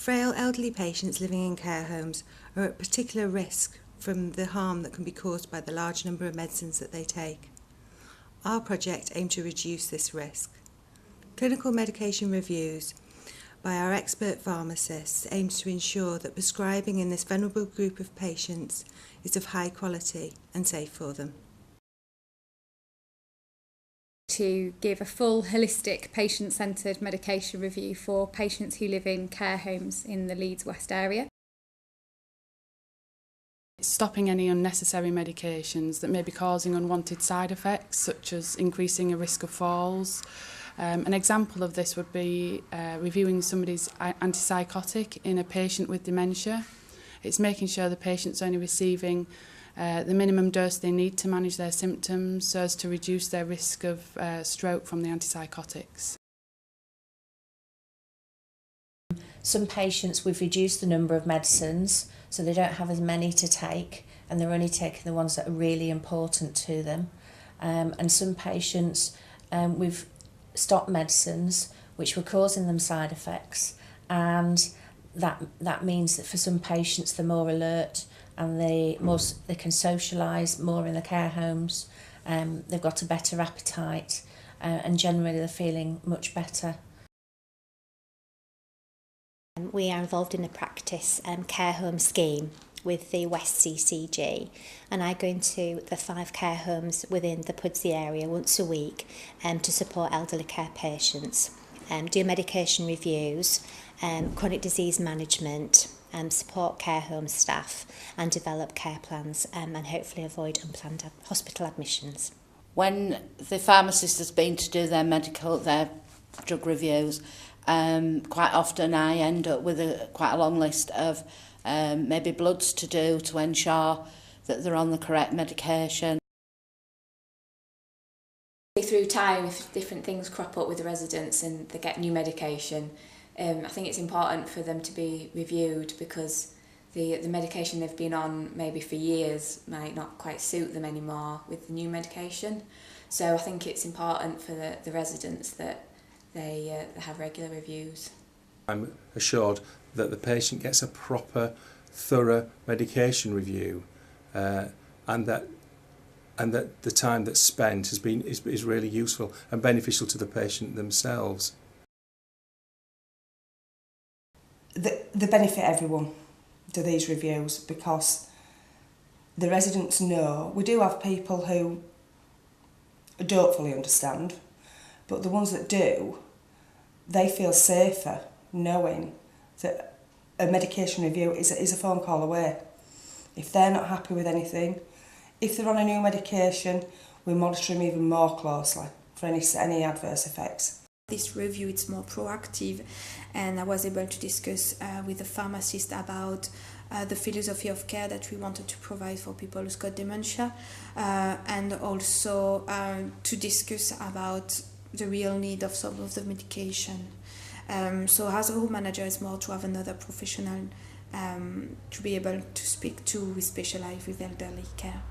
Frail elderly patients living in care homes are at particular risk from the harm that can be caused by the large number of medicines that they take. Our project aims to reduce this risk. Clinical medication reviews by our expert pharmacists aims to ensure that prescribing in this vulnerable group of patients is of high quality and safe for them. To give a full, holistic, patient-centred medication review for patients who live in care homes in the Leeds West area. Stopping any unnecessary medications that may be causing unwanted side effects, such as increasing a risk of falls. An example of this would be reviewing somebody's antipsychotic in a patient with dementia. It's making sure the patient's only receiving the minimum dose they need to manage their symptoms so as to reduce their risk of stroke from the antipsychotics. Some patients, we've reduced the number of medicines so they don't have as many to take and they're only taking the ones that are really important to them. And some patients, we've stopped medicines which were causing them side effects, and that means that for some patients they're more alert and they can socialise more in the care homes. They've got a better appetite and generally they're feeling much better. We are involved in a practice care home scheme with the West CCG, and I go into the 5 care homes within the Pudsey area once a week to support elderly care patients, do medication reviews, chronic disease management, support care home staff and develop care plans and hopefully avoid unplanned hospital admissions. When the pharmacist has been to do their drug reviews, quite often I end up with quite a long list of maybe bloods to do to ensure that they're on the correct medication. Through time, if different things crop up with the residents and they get new medication, I think it's important for them to be reviewed because the medication they've been on maybe for years might not quite suit them anymore with the new medication. So I think it's important for the residents that they have regular reviews. I'm assured that the patient gets a proper, thorough medication review, and that the time that's spent is really useful and beneficial to the patient themselves. They benefit everyone to these reviews because the residents know. We do have people who don't fully understand, but the ones that do, they feel safer knowing that a medication review is a phone call away. If they're not happy with anything, if they're on a new medication, we monitor them even more closely for any adverse effects. This review is more proactive, and I was able to discuss with the pharmacist about the philosophy of care that we wanted to provide for people who've got dementia, and also to discuss about the real need of some of the medication. So as a home manager, it's more to have another professional to be able to speak to who specialise with elderly care.